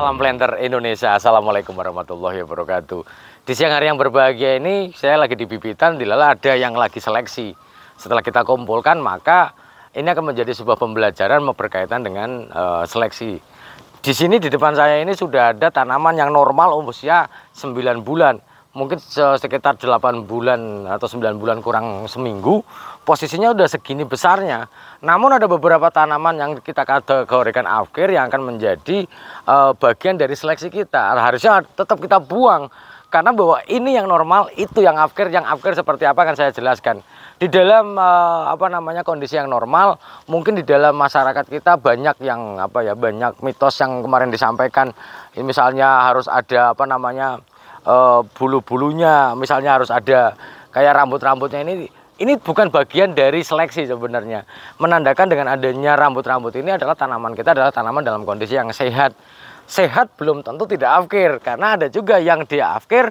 Salam planter Indonesia. Assalamualaikum warahmatullahi wabarakatuh. Di siang hari yang berbahagia ini saya lagi di bibitan, dilala ada yang lagi seleksi. Setelah kita kumpulkan maka ini akan menjadi sebuah pembelajaran berkaitan dengan seleksi. Di sini di depan saya ini sudah ada tanaman yang normal usia 9 bulan. Mungkin sekitar 8 bulan atau 9 bulan kurang seminggu, posisinya udah segini besarnya. Namun ada beberapa tanaman yang kita kategorikan afkir yang akan menjadi bagian dari seleksi kita. Harusnya tetap kita buang, karena bahwa ini yang normal, itu yang afkir seperti apa akan saya jelaskan. Di dalam kondisi yang normal, mungkin di dalam masyarakat kita banyak yang banyak mitos yang kemarin disampaikan. Ini misalnya harus ada bulu-bulunya, misalnya harus ada kayak rambut-rambutnya. Ini bukan bagian dari seleksi sebenarnya. Menandakan dengan adanya rambut-rambut ini adalah tanaman kita adalah tanaman dalam kondisi yang sehat. Sehat belum tentu tidak afkir, karena ada juga yang dia afkir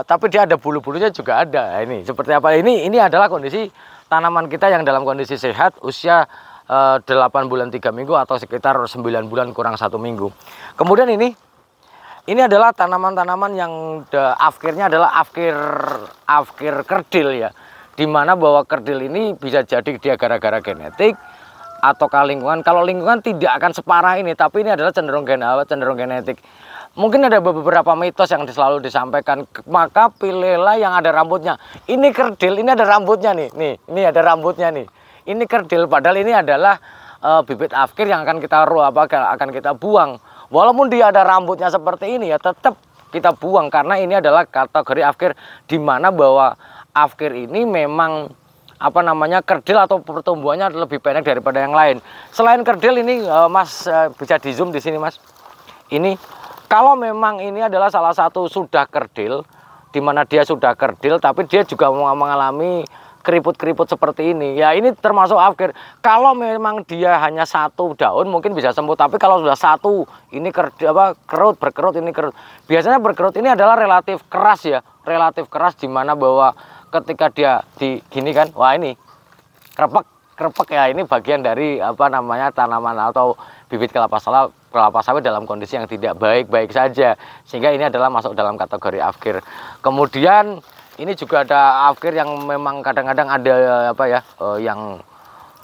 tapi dia ada bulu-bulunya juga ada. Ini seperti apa? Ini adalah kondisi tanaman kita yang dalam kondisi sehat usia 8 bulan 3 minggu atau sekitar 9 bulan kurang 1 minggu. Kemudian ini adalah tanaman-tanaman yang afkirnya adalah afkir kerdil ya. Dimana bahwa kerdil ini bisa jadi dia gara-gara genetik atau lingkungan. Kalau lingkungan tidak akan separah ini, tapi ini adalah cenderung genetik. Mungkin ada beberapa mitos yang selalu disampaikan, maka pilihlah yang ada rambutnya. Ini kerdil, ini ada rambutnya nih. Ini ada rambutnya nih. Ini kerdil, padahal ini adalah bibit afkir yang akan kita buang. Walaupun dia ada rambutnya seperti ini ya tetap kita buang, karena ini adalah kategori afkir, di mana bahwa afkir ini memang kerdil atau pertumbuhannya lebih pendek daripada yang lain. Selain kerdil ini Mas bisa di zoom di sini Mas. Ini kalau memang ini adalah salah satu sudah kerdil, di mana dia sudah kerdil tapi dia juga mengalami keriput-keriput seperti ini, ya ini termasuk afkir. Kalau memang dia hanya satu daun mungkin bisa sembuh, tapi kalau sudah satu ini berkerut ini kerut. Biasanya berkerut ini adalah relatif keras ya, relatif keras, dimana bahwa ketika dia gini kan, wah ini krepek ya, ini bagian dari tanaman atau bibit kelapa sawit dalam kondisi yang tidak baik-baik saja, sehingga ini adalah masuk dalam kategori afkir. Kemudian ini juga ada afkir yang memang kadang-kadang ada yang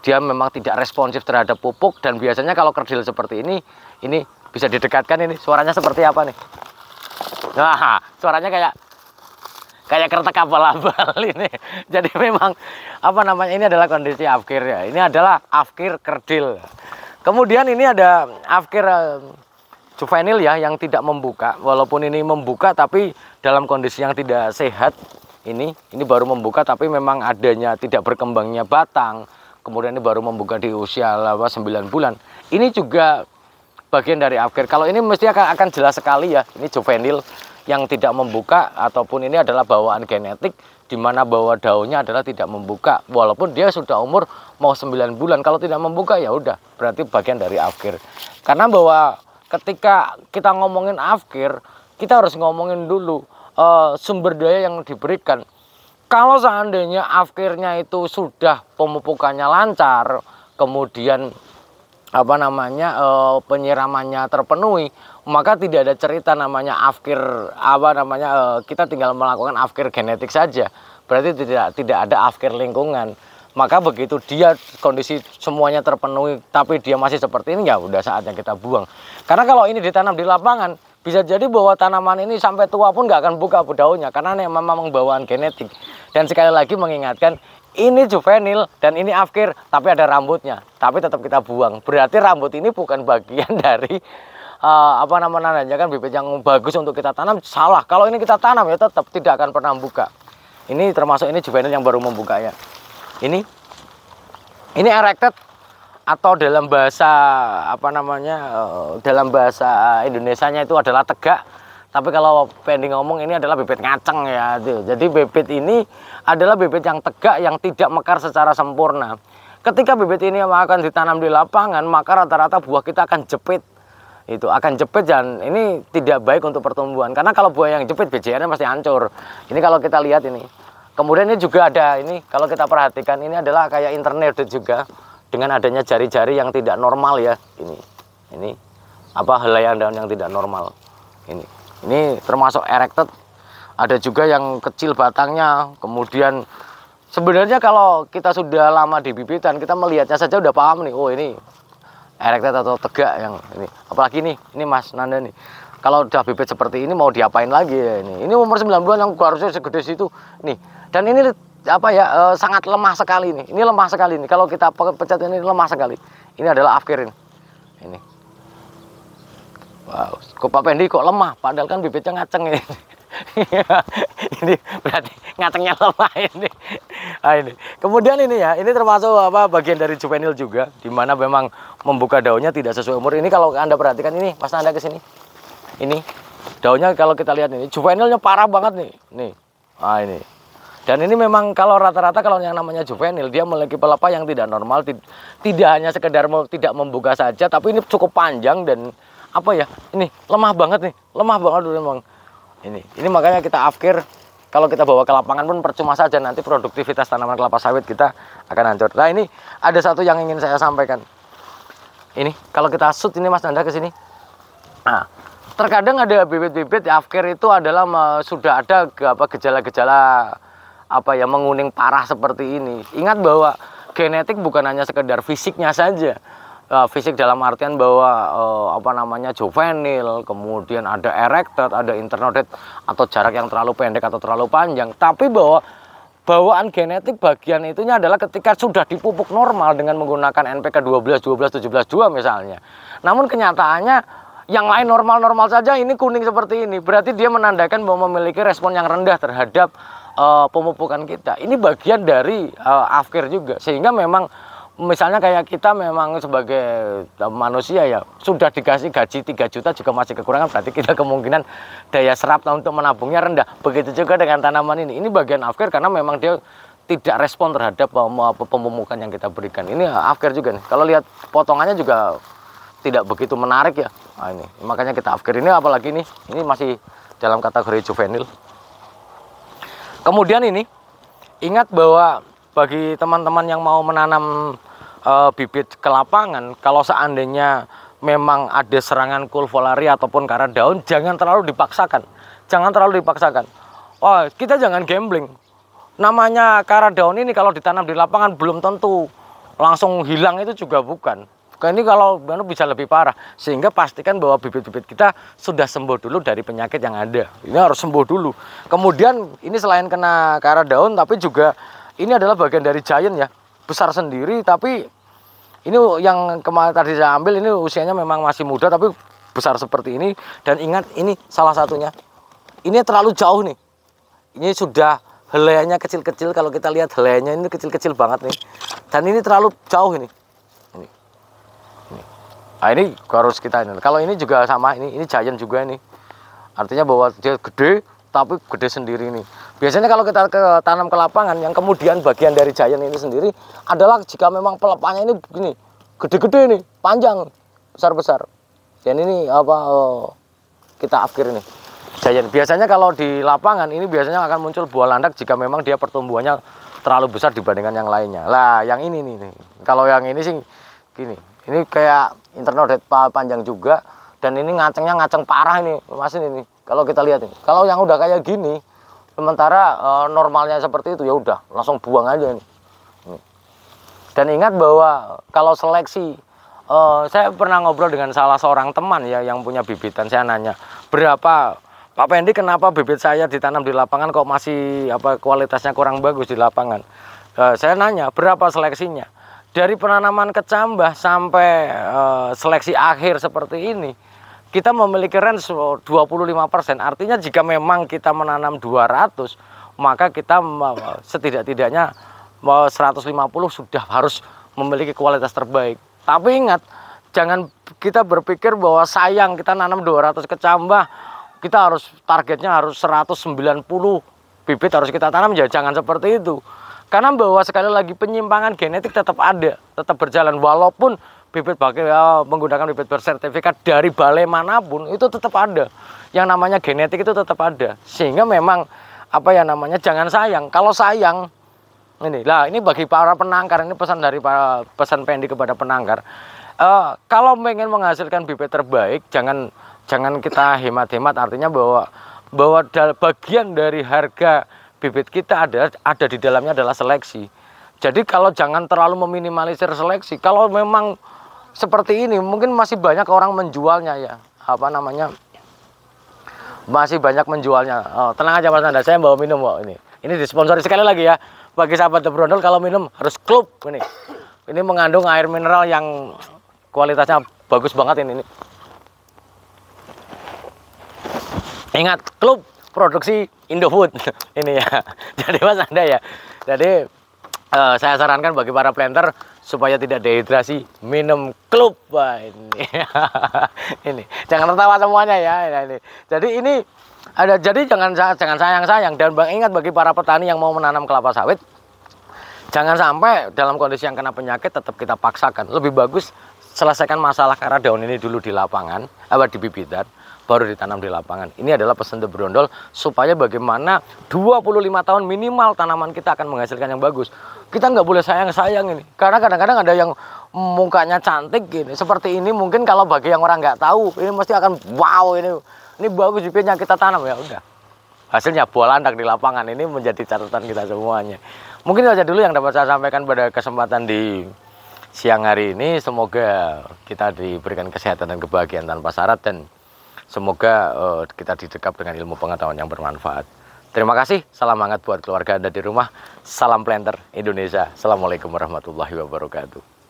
dia memang tidak responsif terhadap pupuk, dan biasanya kalau kerdil seperti ini bisa didekatkan, ini suaranya seperti apa nih? Nah, suaranya kayak kereta abal-abal ini. Jadi memang ini adalah kondisi afkir ya. Ini adalah afkir kerdil. Kemudian ini ada afkir juvenil ya, yang tidak membuka. Walaupun ini membuka tapi dalam kondisi yang tidak sehat. Ini baru membuka tapi memang adanya tidak berkembangnya batang. Kemudian ini baru membuka di usia 9 bulan. Ini juga bagian dari afkir. Kalau ini mesti akan jelas sekali ya. Ini juvenil yang tidak membuka, ataupun ini adalah bawaan genetik, di mana bahwa daunnya adalah tidak membuka. Walaupun dia sudah umur mau 9 bulan, kalau tidak membuka ya udah berarti bagian dari afkir. Karena bahwa ketika kita ngomongin afkir, kita harus ngomongin dulu sumber daya yang diberikan. Kalau seandainya afkirnya itu sudah pemupukannya lancar, kemudian penyiramannya terpenuhi, maka tidak ada cerita namanya afkir kita tinggal melakukan afkir genetik saja. Berarti tidak ada afkir lingkungan. Maka begitu dia kondisi semuanya terpenuhi tapi dia masih seperti ini, ya udah saatnya kita buang. Karena kalau ini ditanam di lapangan, bisa jadi bahwa tanaman ini sampai tua pun nggak akan buka daunnya, karena ini memang bawaan genetik. Dan sekali lagi mengingatkan, ini juvenil dan ini afkir tapi ada rambutnya, tapi tetap kita buang. Berarti rambut ini bukan bagian dari bibit yang bagus untuk kita tanam. Salah. Kalau ini kita tanam ya tetap tidak akan pernah buka. Ini termasuk ini juvenil yang baru membuka ya. Ini erected, atau dalam bahasa dalam bahasa Indonesianya itu adalah tegak. Tapi kalau pending ngomong ini adalah bibit ngaceng ya. Jadi bibit ini adalah bibit yang tegak, yang tidak mekar secara sempurna. Ketika bibit ini akan ditanam di lapangan, maka rata-rata buah kita akan jepit. Itu akan jepit, dan ini tidak baik untuk pertumbuhan. Karena kalau buah yang jepit, BJR-nya pasti hancur. Ini kalau kita lihat ini. Kemudian ini juga ada ini, kalau kita perhatikan ini adalah kayak internet juga, dengan adanya jari-jari yang tidak normal ya. Ini helaian daun yang tidak normal. Ini termasuk erected. Ada juga yang kecil batangnya. Kemudian sebenarnya kalau kita sudah lama di bibitan, kita melihatnya saja udah paham nih, oh ini erected atau tegak yang ini. Apalagi ini Mas Nanda nih. Kalau udah bibit seperti ini mau diapain lagi ya ini. Ini umur 9 bulan yang harusnya segede situ nih. Dan ini sangat lemah sekali nih. Ini lemah sekali nih. Kalau kita pecat ini lemah sekali. Ini adalah afkir ini. Ini. Wow, kok Pak Pendi kok lemah? Padahal kan bibitnya ngaceng ini. Ini berarti ngacengnya lemah ini. Nah, ini. Kemudian ini ya, ini termasuk bagian dari juvenil juga, di mana memang membuka daunnya tidak sesuai umur. Ini kalau Anda perhatikan ini, Mas Nanda ke sini. Ini daunnya kalau kita lihat ini, juvenilnya parah banget nih. Nih. Nah, ini. Dan ini memang kalau rata-rata kalau yang namanya juvenil, dia memiliki pelepah yang tidak normal, tidak hanya sekedar tidak membuka saja, tapi ini cukup panjang dan ini lemah banget nih, lemah banget memang. Ini makanya kita afkir. Kalau kita bawa ke lapangan pun percuma saja, nanti produktivitas tanaman kelapa sawit kita akan hancur. Nah, ini ada satu yang ingin saya sampaikan. Ini kalau kita shoot ini Mas Nanda ke sini. Nah, terkadang ada bibit-bibit afkir itu adalah sudah ada gejala-gejala menguning parah seperti ini. Ingat bahwa genetik bukan hanya sekedar fisiknya saja. Fisik dalam artian bahwa juvenil, kemudian ada erected, ada internodate atau jarak yang terlalu pendek atau terlalu panjang. Tapi bahwa bawaan genetik bagian itunya adalah ketika sudah dipupuk normal dengan menggunakan NPK 12, 12, 17, 2 misalnya. Namun kenyataannya yang lain normal-normal saja, ini kuning seperti ini. Berarti dia menandakan bahwa memiliki respon yang rendah terhadap pemupukan kita. Ini bagian dari afkir juga. Sehingga memang misalnya kayak kita memang sebagai manusia ya sudah dikasih gaji 3 juta juga masih kekurangan, berarti kita kemungkinan daya serap untuk menabungnya rendah. Begitu juga dengan tanaman ini. Ini bagian afkir karena memang dia tidak respon terhadap pemupukan yang kita berikan. Ini afkir juga nih. Kalau lihat potongannya juga tidak begitu menarik ya. Nah, ini makanya kita afkir. Ini apalagi ini masih dalam kategori juvenil. Kemudian ini ingat bahwa bagi teman-teman yang mau menanam bibit ke lapangan, kalau seandainya memang ada serangan kulvolaria ataupun karat daun, jangan terlalu dipaksakan. Jangan terlalu dipaksakan. Wah, kita jangan gambling. Namanya karat daun ini kalau ditanam di lapangan belum tentu langsung hilang, itu juga bukan. Ini kalau bisa lebih parah. Sehingga pastikan bahwa bibit-bibit kita sudah sembuh dulu dari penyakit yang ada. Ini harus sembuh dulu. Kemudian ini selain kena karat daun, tapi juga ini adalah bagian dari giant ya, besar sendiri, tapi ini yang kemarin tadi saya ambil ini usianya memang masih muda tapi besar seperti ini. Dan ingat ini salah satunya, ini terlalu jauh nih, ini sudah helainya kecil-kecil. Kalau kita lihat helainya ini kecil-kecil banget nih, dan ini terlalu jauh ini. Nah, ini harus kita ini. Kalau ini juga sama, ini giant juga ini, artinya bahwa dia gede tapi gede sendiri nih. Biasanya kalau kita tanam ke lapangan, yang kemudian bagian dari giant ini sendiri adalah jika memang pelepahnya ini begini, gede-gede nih, panjang, besar-besar. Dan ini kita afkir ini giant. Biasanya kalau di lapangan ini biasanya akan muncul buah landak jika memang dia pertumbuhannya terlalu besar dibandingkan yang lainnya. Lah, yang ini nih. Kalau yang ini sih gini. Ini kayak internodate panjang juga, dan ini ngacengnya ngaceng parah ini, Mas ini. Kalau kita lihat ini, kalau yang udah kayak gini, sementara normalnya seperti itu ya udah langsung buang aja ini. Dan ingat bahwa kalau seleksi, saya pernah ngobrol dengan salah seorang teman ya yang punya bibitan. Saya nanya, berapa Pak Pendi, kenapa bibit saya ditanam di lapangan kok masih kualitasnya kurang bagus di lapangan? Saya nanya, berapa seleksinya? Dari penanaman kecambah sampai seleksi akhir seperti ini, kita memiliki range 25%. Artinya jika memang kita menanam 200, maka kita setidak-tidaknya 150 sudah harus memiliki kualitas terbaik. Tapi ingat, jangan kita berpikir bahwa sayang kita nanam 200 kecambah, kita harus targetnya harus 190 bibit harus kita tanam. Ya jangan seperti itu. Karena bahwa sekali lagi penyimpangan genetik tetap ada, tetap berjalan. Walaupun bibit menggunakan bibit bersertifikat dari balai manapun, itu tetap ada. Yang namanya genetik itu tetap ada. Sehingga memang jangan sayang. Kalau sayang, ini bagi para penangkar, ini pesan dari pesan Pendi kepada penangkar. Kalau pengen menghasilkan bibit terbaik, jangan kita hemat-hemat, artinya bahwa bagian dari harga bibit kita ada di dalamnya adalah seleksi. Jadi kalau jangan terlalu meminimalisir seleksi. Kalau memang seperti ini, mungkin masih banyak orang menjualnya ya, masih banyak menjualnya. Tenang aja Mas Nanda, saya bawa minum kok ini. Ini disponsori sekali lagi ya. Bagi sahabat The Brondol, kalau minum harus klub ini. Ini mengandung air mineral yang kualitasnya bagus banget ini. Ingat, klub produksi Indofood ini ya. Jadi Mas Nanda ya. Jadi saya sarankan bagi para planter supaya tidak dehidrasi, minum klub. Wah, ini. Ini jangan tertawa semuanya ya. Ini. Jadi ini ada, jadi jangan sayang-sayang, dan ingat bagi para petani yang mau menanam kelapa sawit, jangan sampai dalam kondisi yang kena penyakit tetap kita paksakan. Lebih bagus selesaikan masalah karena daun ini dulu di lapangan, di bibitan, baru ditanam di lapangan. Ini adalah pesan The Brondol supaya bagaimana 25 tahun minimal tanaman kita akan menghasilkan yang bagus. Kita nggak boleh sayang-sayang ini, karena kadang-kadang ada yang mukanya cantik gini seperti ini, mungkin kalau bagi yang orang nggak tahu ini mesti akan wow, ini bagus bibitnya, kita tanam, ya udah hasilnya buah landak di lapangan. Ini menjadi catatan kita semuanya. Mungkin saja dulu yang dapat saya sampaikan pada kesempatan di siang hari ini. Semoga kita diberikan kesehatan dan kebahagiaan tanpa syarat, dan semoga kita didekap dengan ilmu pengetahuan yang bermanfaat. Terima kasih, salam hangat buat keluarga Anda di rumah. Salam planter Indonesia. Assalamualaikum warahmatullahi wabarakatuh.